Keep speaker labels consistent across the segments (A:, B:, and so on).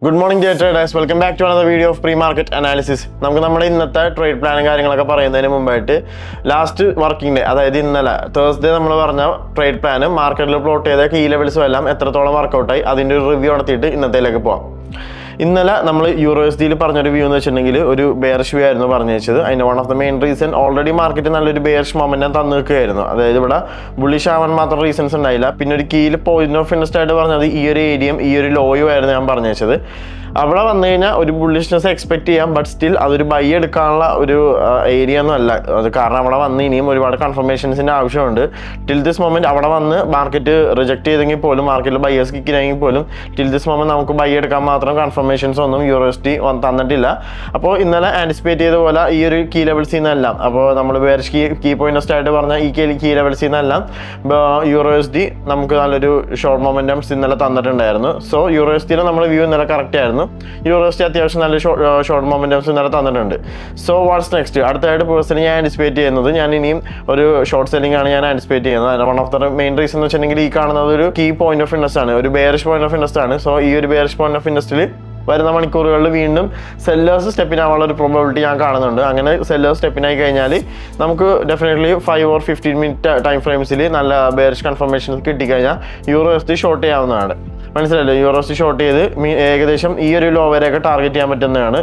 A: Good morning, dear traders. Welcome back to another video of pre-market analysis. നമുക്ക് നമ്മുടെ ഇന്നത്തെ trade പ്ലാനും കാര്യങ്ങളൊക്കെ പറയുന്നതിന് മുമ്പായിട്ട് ലാസ്റ്റ് വർക്കിംഗ് ഡേ, അതായത് ഇന്നലെ തേഴ്സ്ഡേ നമ്മൾ പറഞ്ഞ ട്രേഡ് പ്ലാനും മാർക്കറ്റിൽ പ്ലോട്ട് ചെയ്ത കീ ലെവൽസും എല്ലാം എത്രത്തോളം വർക്കൗട്ടായി അതിൻ്റെ ഒരു റിവ്യൂ നടത്തിയിട്ട് ഇന്നത്തേലേക്ക് പോകാം. ഇന്നലെ നമ്മൾ USD പറഞ്ഞൊരു വ്യൂ എന്ന് വെച്ചിട്ടുണ്ടെങ്കിൽ ഒരു ബെയറിഷ് വ്യൂ ആയിരുന്നു പറഞ്ഞു വെച്ചത്. അതിന് one of the main reason already market നല്ലൊരു ബെയറിഷ് മൊമെന്റം തന്നു നിൽക്കുകയായിരുന്നു. അതായത് ഇവിടെ ബുള്ളിഷ് ആവാൻ മാത്രം റീസൺസ് ഉണ്ടായില്ല. പിന്നെ ഒരു കീയിൽ പോയിന്റ് ഓഫ് ഇൻട്രസ്റ്റ് ആയിട്ട് പറഞ്ഞത് ഈ ഒരു ഏരിയയും ഈ ഒരു ലോയും ആയിരുന്നു ഞാൻ പറഞ്ഞു വെച്ചത്. അവിടെ വന്നു കഴിഞ്ഞാൽ ഒരു ബുള്ളിഷ്നെസ് എക്സ്പെക്ട് ചെയ്യാം, ബട്ട് സ്റ്റിൽ അതൊരു ബൈ എടുക്കാനുള്ള ഒരു ഏരിയ ഒന്നും അല്ല അത്. കാരണം അവിടെ വന്ന് ഇനിയും ഒരുപാട് കൺഫർമേഷൻസിൻ്റെ ആവശ്യമുണ്ട്. ടിൽ ദിസ് മൊമെന്റ് അവിടെ വന്ന് മാർക്കറ്റ് റിജക്ട് ചെയ്തെങ്കിൽ പോലും, മാർക്കറ്റിൽ ബൈയേഴ്സ് കിക്കിനെങ്കിൽ പോലും ടിൽ ദിസ് മൊമെന്റ് നമുക്ക് ബൈ എടുക്കാൻ മാത്രം കൺഫർമേഷൻസ് ഒന്നും USD തന്നിട്ടില്ല. അപ്പോൾ ഇന്നലെ ആൻറ്റിസിപ്പേറ്റ് ചെയ്ത പോലെ ഈ ഒരു കീ ലെവൽസിൽ നിന്നെല്ലാം, അപ്പോൾ നമ്മൾ വേറെ കീ പോയിന്റ് ആയിട്ട് പറഞ്ഞ ഈ കീ ലെവൽസിൽ നിന്നെല്ലാം USD നമുക്ക് നല്ലൊരു ഷോർട്ട് മൊമെന്റംസ് ഇന്നലെ തന്നിട്ടുണ്ടായിരുന്നു. സോ USD നമ്മൾ വ്യൂ ഇന്നലെ കറക്റ്റ് ആയിരുന്നു. USD അത്യാവശ്യം നല്ല ഷോർട്ട് മൊമെന്റംസ് ഇന്നലെ തന്നിട്ടുണ്ട്. So what's next? അടുത്തായിട്ട് പേഴ്സണലി ഞാൻ ആൻറ്റിസിപ്പേറ്റ് ചെയ്യുന്നത്, ഞാൻ ഇനിയും ഒരു ഷോർട്ട് സെല്ലിംഗ് ആണ് ഞാൻ ആൻറ്റിസിപ്പേറ്റ് ചെയ്യുന്നത്. അതിന് one of the main reason എന്ന് വെച്ചിട്ടുണ്ടെങ്കിൽ ഈ കാണുന്നത് ഒരു കീ പോയിന്റ് ഓഫ് ഇൻട്രസ്റ്റ് ആണ്, ഒരു ബെയറിഷ് പോയിന്റ് ഓഫ് ഇൻട്രസ്റ്റ് ആണ്. സോ ഈ ഒരു ബെയറിഷ് പോയിന്റ് ഓഫ് ഇൻട്രസ്റ്റിൽ വരുന്ന മണിക്കൂറുകളിൽ വീണ്ടും സെല്ലേഴ്സ് സ്റ്റെപ്പിനാവാനുള്ള ഒരു പ്രോബബിലിറ്റി ഞാൻ കാണുന്നുണ്ട്. അങ്ങനെ സെല്ലേഴ്സ് സ്റ്റെപ്പിനായി കഴിഞ്ഞാൽ നമുക്ക് ഡെഫിനറ്റ്ലി 5 or 15 മിനിറ്റ് ടൈം ഫ്രെയിംസിൽ നല്ല ബെയറിഷ് കൺഫർമേഷൻസ് കിട്ടിക്കഴിഞ്ഞാൽ USD ഷോർട്ട് ചെയ്യാവുന്നതാണ്. മനസ്സിലല്ലോ? USD ഷോർട്ട് ചെയ്ത് ഏകദേശം ഈ ഒരു ലോ വരെയൊക്കെ ടാർഗറ്റ് ചെയ്യാൻ പറ്റുന്നതാണ്.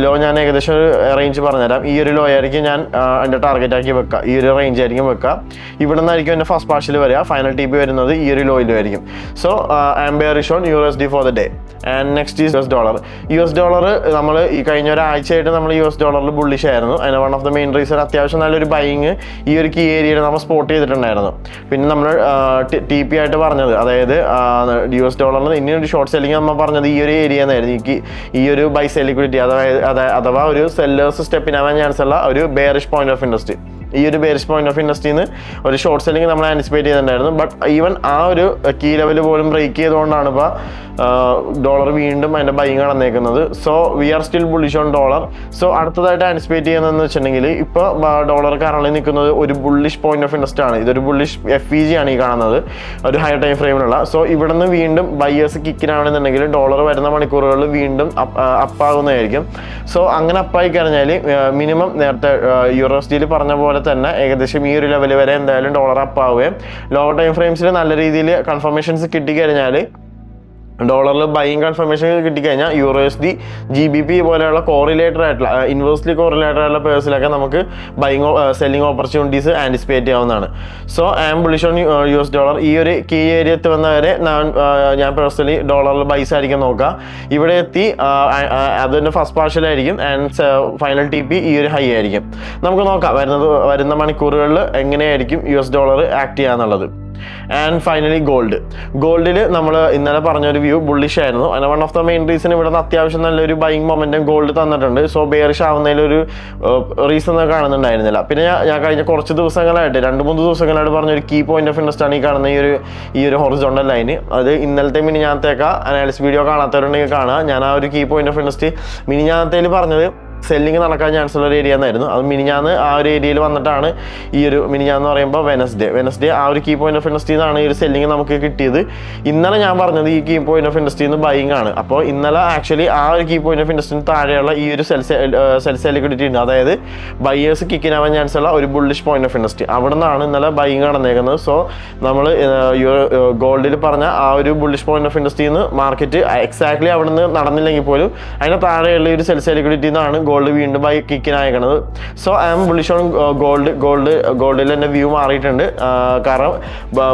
A: ലോ ഞാൻ ഏകദേശം ഒരു റേഞ്ച് പറഞ്ഞുതരാം. ഈ ഒരു ലോ ആയിരിക്കും ഞാൻ എൻ്റെ ടാർഗറ്റ് ആക്കി വെക്കുക. ഈ ഒരു റേഞ്ച് ആയിരിക്കും വെക്കുക. ഇവിടെ നിന്നായിരിക്കും എൻ്റെ ഫസ്റ്റ് പാർഷ്യൽ വരിക. ഫൈനൽ TP വരുന്നത് ഈ ഒരു ലോയിലായിരിക്കും. So I am bearish on USD for the day. And next is US dollar. നമ്മൾ ഈ കഴിഞ്ഞ ഒരാഴ്ചയായിട്ട് നമ്മൾ US ഡോളറിൽ ബുള്ളിഷ് ആയിരുന്നു. അതിന് one of the main reason അത്യാവശ്യം നല്ലൊരു ബൈയിങ് ഈ ഒരു കീ ഏരിയയിൽ നമ്മൾ സ്പോട്ട് ചെയ്തിട്ടുണ്ടായിരുന്നു. പിന്നെ നമ്മൾ TP ആയിട്ട് പറഞ്ഞത്, അതായത് US ഡോളറിന് ഇനിയൊരു ഷോർട്ട് സെല്ലിങ് നമ്മൾ പറഞ്ഞത് ഈ ഒരു ഏരിയ എന്നായിരുന്നു. ഈ ഒരു ബൈ സെൽ ലിക്വിഡിറ്റി, അഥവാ ഒരു സെല്ലേഴ്സ് സ്റ്റെപ്പിനാവാൻ ചാൻസ് ഉള്ള ഒരു ബെയറിഷ് പോയിന്റ് ഓഫ് ഇൻട്രസ്റ്റ്. ഈ ഒരു ബെയറിഷ് പോയിന്റ് ഓഫ് ഇൻട്രസ്റ്റിന്ന് ഒരു ഷോർട്ട് സെല്ലിങ് നമ്മൾ ആൻറ്റിസിപ്പേറ്റ് ചെയ്തിട്ടുണ്ടായിരുന്നു. ബട്ട് ഈവൻ ആ ഒരു കീ ലെവൽ പോലും ബ്രേക്ക് ചെയ്തുകൊണ്ടാണ് ഇപ്പോൾ ഡോളർ വീണ്ടും അതിൻ്റെ ബൈങ് നടന്നേക്കുന്നത്. So we are still bullish on dollar. So അടുത്തതായിട്ട് ആൻറ്റിസിപ്പേറ്റ് ചെയ്യുന്നതെന്ന് വെച്ചിട്ടുണ്ടെങ്കിൽ ഇപ്പോൾ ഡോളർ കറൻലി നിൽക്കുന്നത് ഒരു ബുള്ളിഷ് പോയിന്റ് ഓഫ് ഇൻട്രസ്റ്റ് ആണ്. ഇതൊരു ബുള്ളിഷ് FEG ആണ് ഈ കാണുന്നത്, ഒരു ഹയർ ടൈം ഫ്രെയിമിലുള്ള. സോ ഇവിടെ നിന്ന് വീണ്ടും ബൈയേഴ്സ് കിക്കിനാണെന്നുണ്ടെങ്കിൽ ഡോളർ വരുന്ന മണിക്കൂറുകളിൽ വീണ്ടും അപ്പാകുന്നതായിരിക്കും. സോ അങ്ങനെ അപ്പായി കഴിഞ്ഞാൽ മിനിമം നേരത്തെ USD പറഞ്ഞ പോലെ തന്നെ ഏകദേശം ഈ ഒരു ലെവൽ വരെ എന്തായാലും ഡോളർ അപ്പാവുകയും ലോവർ ടൈം ഫ്രെയിംസിൽ നല്ല രീതിയിൽ കൺഫർമേഷൻസ് കിട്ടിക്കഴിഞ്ഞാൽ, ഡോളറിൽ ബൈയിങ് കൺഫർമേഷൻ കിട്ടിക്കഴിഞ്ഞാൽ USD GBP പോലെയുള്ള കോറിലേറ്റഡ് ആയിട്ടുള്ള ഇൻവേഴ്സ്ലി കോറിലേറ്റഡ് ആയിട്ടുള്ള പേഴ്സിലൊക്കെ നമുക്ക് ബൈയിങ് സെല്ലിംഗ് ഓപ്പർച്യൂണിറ്റീസ് ആൻറ്റിസിപ്പേറ്റ് ചെയ്യാവുന്നതാണ്. So I am bullish on US dollar. ഈ ഒരു കീ ഏരിയ എത്തുന്നവരെ ഞാൻ പേഴ്സണലി ഡോളറിൽ ബൈസ് ആയിരിക്കും നോക്കുക. ഇവിടെ എത്തി അതിൻ്റെ ഫസ്റ്റ് പാർഷ്യലായിരിക്കും ആൻഡ് ഫൈനൽ TP ഈ ഒരു ഹൈ ആയിരിക്കും. നമുക്ക് നോക്കാം വരുന്ന മണിക്കൂറുകളിൽ എങ്ങനെയായിരിക്കും US ഡോളർ ആക്ട് ചെയ്യാന്നുള്ളത്. ആൻഡ് ഫൈനലി ഗോൾഡിൽ നമ്മൾ ഇന്നലെ പറഞ്ഞൊരു വ്യൂ ബുള്ളിഷ് ആയിരുന്നു. അതിന് one of the main reason ഇവിടെ നിന്ന് അത്യാവശ്യം നല്ലൊരു ബൈയിങ് മൊമെന്റം ഗോൾഡ് തന്നിട്ടുണ്ട്. സോ ബെയറിഷ് ആവുന്നതിലൊരു റീസൺ കാണുന്നുണ്ടായിരുന്നില്ല. പിന്നെ ഞാൻ കഴിഞ്ഞ കുറച്ച് ദിവസങ്ങളായിട്ട് 2-3 ദിവസങ്ങളായിട്ട് പറഞ്ഞൊരു കീ പോയിന്റ് ഓഫ് ഇൻട്രസ്റ്റ് ആണ് ഈ കാണുന്ന ഈ ഒരു ഹൊറിസോണ്ടൽ ലൈന്. അത് ഇന്നലത്തെ മിനിഞ്ഞാന്നത്തേക്ക് അനാലിസിസ് വീഡിയോ കാണാത്തവരുണ്ടെങ്കിൽ കാണുക. ഞാൻ ആ ഒരു കീ പോയിന്റ് ഓഫ് ഇൻട്രസ്റ്റ് മിനിഞ്ഞാന്നത്തേൽ പറഞ്ഞത് സെല്ലിങ് നടക്കാൻ ചാൻസ് ഉള്ള ഒരു ഏരിയ എന്നായിരുന്നു. അത് മിനിഞ്ഞാന്ന് ആ ഒരു ഏരിയയിൽ വന്നിട്ടാണ് ഈ ഒരു മിനിഞ്ഞാന്ന് പറയുമ്പോൾ വെനസ്ഡേ ആ ഒരു കീ പോയിന്റ് ഓഫ് ഇൻട്രസ്റ്റിൽ നിന്നാണ് ഈ ഒരു സെല്ലിങ് നമുക്ക് കിട്ടിയത്. ഇന്നലെ ഞാൻ പറഞ്ഞത് ഈ കീ പോയിന്റ് ഓഫ് ഇൻട്രസ്റ്റിൽ നിന്ന് ബൈയിങ് ആണ്. അപ്പോൾ ഇന്നലെ ആക്ച്വലി ആ ഒരു കീ പോയിന്റ് ഓഫ് ഇൻട്രസ്റ്റിന് താഴെയുള്ള ഈ ഒരു സെൽ ലിക്വിഡിറ്റി ഉണ്ട്, അതായത് ബൈയേഴ്സ് കിക്കിനാവാൻ ചാൻസ് ഉള്ള ഒരു ബുള്ളിഷ് പോയിന്റ് ഓഫ് ഇൻട്രസ്റ്റ്, അവിടെ നിന്നാണ് ഇന്നലെ ബൈയിങ് നടന്നേക്കുന്നത്. സോ നമ്മൾ ഗോൾഡിൽ പറഞ്ഞ ആ ഒരു ബുള്ളിഷ് പോയിന്റ് ഓഫ് ഇൻട്രസ്റ്റിൽ നിന്ന് മാർക്കറ്റ് എക്സാക്ട്ലി അവിടെ നിന്ന് നടന്നില്ലെങ്കിൽ പോലും അതിന് താഴെയുള്ള ഈ ഒരു സെൽ ലിക്വിഡിറ്റി നിന്നാണ് ഗോൾഡ് വീണ്ടും ബൈ കിക്കിനായേക്കണത്. So I am bullish on ഗോൾഡിൽ എൻ്റെ വ്യൂ മാറിയിട്ടുണ്ട്. കാരണം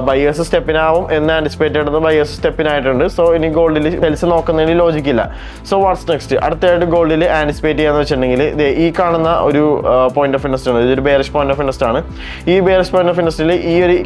A: ബൈയേഴ്സ് സ്റ്റെപ്പിനാവും എന്ന് ആൻറ്റിസിപ്പേറ്റ് ചെയ്യുന്നത് ബൈയേഴ്സ് സ്റ്റെപ്പിനായിട്ടുണ്ട്. സോ ഇനി ഗോൾഡിൽ സെൽസ് നോക്കുന്നതിന് ലോജിക്കില്ല. So what's next? അടുത്തായിട്ട് ഗോൾഡിൽ ആൻറ്റിസിപ്പേറ്റ് ചെയ്യാന്ന് വെച്ചിട്ടുണ്ടെങ്കിൽ ഈ കാണുന്ന ഒരു പോയിന്റ് ഓഫ് ഇൻട്രസ്റ്റ് ആണ്. ഇതൊരു ബെയറിഷ് പോയിന്റ് ഓഫ് ഇൻട്രസ്റ്റ് ആണ്. ഈ ബെയറിഷ് പോയിന്റ് ഓഫ് ഇൻട്രസ്റ്റിൽ ഈ ഒരു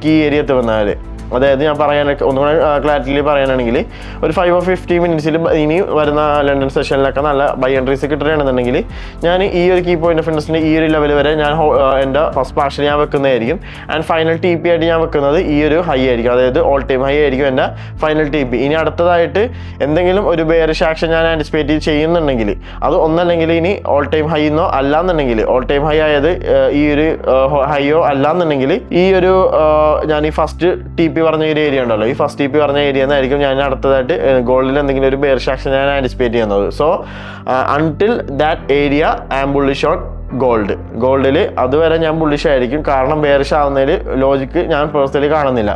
A: കീ ഏരിയ എത്തുവന്നാൽ, അതായത് ഞാൻ പറയാനൊക്കെ ഒന്നുകൂടെ ക്ലാരിറ്റിയിൽ പറയാനാണെങ്കിൽ ഒരു 5 or 15 മിനിറ്റ്സിൽ ഇനി വരുന്ന ലണ്ടൻ സെഷനിലൊക്കെ നല്ല ബൈ എൻട്രീസ് കിട്ടുകയാണെന്നുണ്ടെങ്കിൽ ഞാൻ ഈ ഒരു കീ പോയിന്റ് ഓഫ് ഇൻട്രസ്റ്റിൻ്റെ ഈ ഒരു ലെവൽ വരെ ഞാൻ എൻ്റെ ഫസ്റ്റ് പാർഷ്യൽ ഞാൻ വെക്കുന്നതായിരിക്കും. ആൻഡ് ഫൈനൽ TP ആയിട്ട് ഞാൻ വെക്കുന്നത് ഈ ഒരു ഹൈ ആയിരിക്കും, അതായത് ഓൾ ടൈം ഹൈ ആയിരിക്കും എൻ്റെ ഫൈനൽ TP. ഇനി അടുത്തതായിട്ട് എന്തെങ്കിലും ഒരു ബെയറിഷ് ആക്ഷൻ ഞാൻ ആൻറ്റിസിപ്പേറ്റ് ചെയ്യുന്നുണ്ടെങ്കിൽ അത് ഒന്നല്ലെങ്കിൽ ഇനി ഓൾ ടൈം ഹൈ എന്നോ അല്ലാന്നുണ്ടെങ്കിൽ ഓൾ ടൈം ഹൈ ആയത് ഈ ഒരു ഹൈയോ അല്ലാന്നുണ്ടെങ്കിൽ ഈ ഒരു ഞാൻ ഈ ഫസ്റ്റ് TP TP പറഞ്ഞ ഒരു ഏരിയ ഉണ്ടല്ലോ, ഈ ഫസ്റ്റ് TP പറഞ്ഞ ഏരിയ എന്നായിരിക്കും ഞാൻ അടുത്തതായിട്ട് ഗോൾഡിൽ എന്തെങ്കിലും ഒരു ബെയറിഷ് ആക്ഷൻ ഞാൻ ആൻറ്റിസിപ്പേറ്റ് ചെയ്യുന്നത്. So until that area I am bullish on ഗോൾഡിൽ അതുവരെ ഞാൻ ബുള്ളിഷ് ആയിരിക്കും. കാരണം ബെയറിഷ് ആവുന്നതിൽ ലോജിക്ക് ഞാൻ പേഴ്സണലി കാണുന്നില്ല.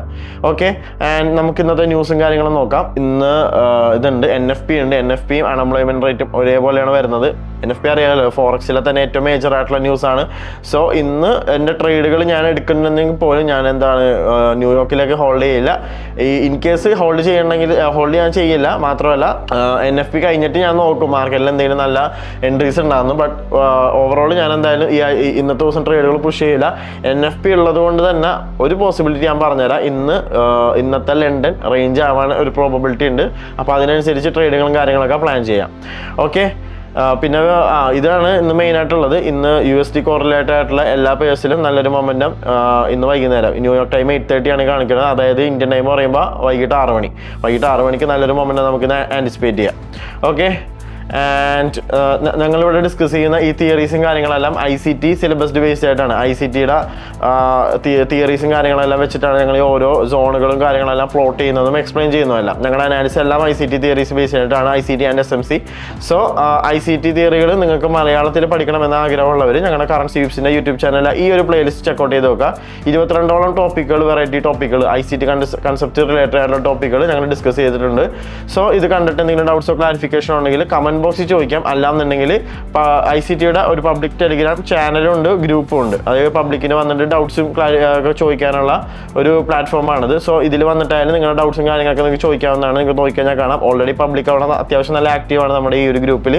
A: ഓക്കെ, ആൻഡ് നമുക്ക് ഇന്നത്തെ ന്യൂസും കാര്യങ്ങളും നോക്കാം. ഇന്ന് ഇതുണ്ട്, NFP ഉണ്ട്. NFPയും അൺഎംപ്ലോയ്മെന്റ് റേറ്റും ഒരേപോലെയാണ് വരുന്നത്. NFP അറിയാമല്ലോ, ഫോറക്സിലെ തന്നെ ഏറ്റവും മേജർ ആയിട്ടുള്ള ന്യൂസാണ്. സോ ഇന്ന് എൻ്റെ ട്രേഡുകൾ ഞാൻ എടുക്കുന്നുണ്ടെങ്കിൽ പോലും ഞാൻ എന്താണ് ന്യൂയോർക്കിലേക്ക് ഹോൾഡ് ചെയ്യില്ല. ഇൻ കേസ് ഹോൾഡ് ചെയ്യണമെങ്കിൽ ഹോൾഡ് ഞാൻ ചെയ്യില്ല. മാത്രമല്ല NFP കഴിഞ്ഞിട്ട് ഞാൻ നോക്കും മാർക്കറ്റിൽ എന്തെങ്കിലും നല്ല എൻട്രീസ് ഉണ്ടാകുന്നു. ബട്ട് ഓവറോൾ ഞാൻ എന്തായാലും ഇന്നത്തെ ദിവസം ട്രേഡുകൾ പുഷ് ചെയ്യില്ല. NFP ഉള്ളത് കൊണ്ട് തന്നെ ഒരു പോസിബിലിറ്റി ഞാൻ പറഞ്ഞുതരാം. ഇന്നത്തെ ലണ്ടൻ റേഞ്ച് ആവാൻ ഒരു പ്രോബബിലിറ്റി ഉണ്ട്. അപ്പോൾ അതിനനുസരിച്ച് ട്രേഡുകളും കാര്യങ്ങളൊക്കെ പ്ലാൻ ചെയ്യാം. ഓക്കെ, പിന്നെ ഇതാണ് ഇന്ന് മെയിൻ ആയിട്ടുള്ളത്. ഇന്ന് USD കോറിലേറ്റഡ് ആയിട്ടുള്ള എല്ലാ പേഴ്സിലും നല്ലൊരു മൊമെന്റം ഇന്ന് വൈകുന്നേരം ന്യൂയോർക്ക് ടൈം 8:30 ആണ് കാണിക്കുന്നത്. അതായത് ഇന്ത്യൻ ടൈം പറയുമ്പോൾ വൈകിട്ട് 6 മണി. വൈകിട്ട് 6 മണിക്ക് നല്ലൊരു മൊമെന്റം നമുക്ക് ആൻറ്റിസിപ്പേറ്റ് ചെയ്യാം. ഓക്കെ, ആൻഡ് ഞങ്ങളിവിടെ ഡിസ്കസ് ചെയ്യുന്ന ഈ തിയറീസും കാര്യങ്ങളെല്ലാം ICT സിലബസ് ബേസ്ഡ് ആയിട്ടാണ്. ICTയുടെ തിയറീസും കാര്യങ്ങളെല്ലാം വെച്ചിട്ടാണ് ഞങ്ങൾ ഈ ഓരോ സോണുകളും കാര്യങ്ങളെല്ലാം പ്ലോട്ട് ചെയ്യുന്നതും എക്സ്പ്ലെയിൻ ചെയ്യുന്നതെല്ലാം. ഞങ്ങളുടെ അനാലിസിസ് എല്ലാം ICT തിയറീസ് ബേസ്ഡ് ആയിട്ടാണ്, ICT and SMC. So ICT തിയറികൾ നിങ്ങൾക്ക് മലയാളത്തിൽ പഠിക്കണമെന്ന ആഗ്രഹമുള്ളവർ ഞങ്ങളുടെ കറൻസി വിപ്സിൻ്റെ യൂട്യൂബ് ചാനൽ ഈ ഒരു പ്ലേലിസ്റ്റ് ചെക്കൗട്ട് ചെയ്ത് നോക്കുക. 22ഓളം ടോപ്പിക്കുകൾ, വെറൈറ്റി ടോപ്പിക്കുകൾ, ICT കൺസെപ്റ്റ് റിലേറ്റഡ് ആയിട്ടുള്ള ടോപ്പിക്കുകൾ ഞങ്ങൾ ഡിസ്കസ് ചെയ്തിട്ടുണ്ട്. സോ ഇത് കണ്ടിട്ട് എന്തെങ്കിലും ഡൗട്ട്സോ ക്ലാരിഫിക്കേഷൻ ഉണ്ടെങ്കിൽ കമന്റ് ബോക്സിൽ ചോദിക്കാം. അല്ലാന്നുണ്ടെങ്കിൽ ICTയുടെ ഒരു പബ്ലിക് ടെലിഗ്രാം ചാനലും ഉണ്ട്, ഗ്രൂപ്പും ഉണ്ട്. അതായത് പബ്ലിക്കിന് വന്നിട്ട് ഡൗട്ട്സും ചോദിക്കാനുള്ള ഒരു പ്ലാറ്റ്ഫോമാണിത്. സോ ഇതിൽ വന്നിട്ടായാലും നിങ്ങളുടെ ഡൗട്ട്സും കാര്യങ്ങളൊക്കെ നിങ്ങൾക്ക് ചോദിക്കാവുന്നതാണ്. നിങ്ങൾക്ക് നോക്കിക്കഴിഞ്ഞാൽ കാണാം ഓൾറെഡി പബ്ലിക് അവിടെ അത്യാവശ്യം നല്ല ആക്റ്റീവാണ് നമ്മുടെ ഈ ഒരു ഗ്രൂപ്പിൽ.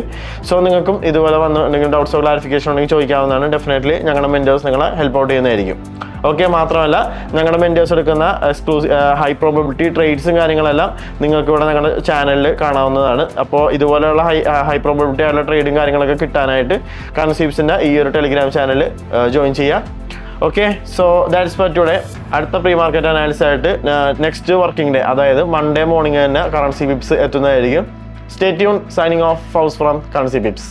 A: സോ നിങ്ങൾക്കും ഇതുപോലെ വന്ന് എന്തെങ്കിലും ഡൗട്ട്സോ ക്ലാരിഫിക്കേഷൻ ഉണ്ടെങ്കിൽ ചോദിക്കാവുന്നതാണ്. ഡെഫിനറ്റ്ലി ഞങ്ങളുടെ മെൻറ്റേഴ്സ് നിങ്ങളെ ഹെൽപ്പ് ഔട്ട് ചെയ്യുന്നതായിരിക്കും. ഓക്കെ, മാത്രമല്ല ഞങ്ങളുടെ മെൻറ്റേഴ്സ് എടുക്കുന്ന ഹൈ പ്രോബബിലിറ്റി ട്രേഡ്സും കാര്യങ്ങളെല്ലാം നിങ്ങൾക്ക് ഇവിടെ ഞങ്ങളുടെ ചാനലിൽ കാണാവുന്നതാണ്. അപ്പോൾ ഇതുപോലെയുള്ള ഹൈ പ്രോബബിലിറ്റി ആയിട്ടുള്ള ട്രേഡും കാര്യങ്ങളൊക്കെ കിട്ടാനായിട്ട് കൺസീപ്സിൻ്റെ ഈ ഒരു ടെലിഗ്രാം ചാനൽ ജോയിൻ ചെയ്യുക. Okay, so that's for today. അടുത്ത പ്രീ മാർക്കറ്റ് അനാലിസിസ് ആയിട്ട് നെക്സ്റ്റ് വർക്കിംഗ് ഡേ, അതായത് മൺഡേ മോർണിംഗ് തന്നെ കറൻസി വിപ്സ് എത്തുന്നതായിരിക്കും. Stay tune. Signing off Fouz from currency Whipps.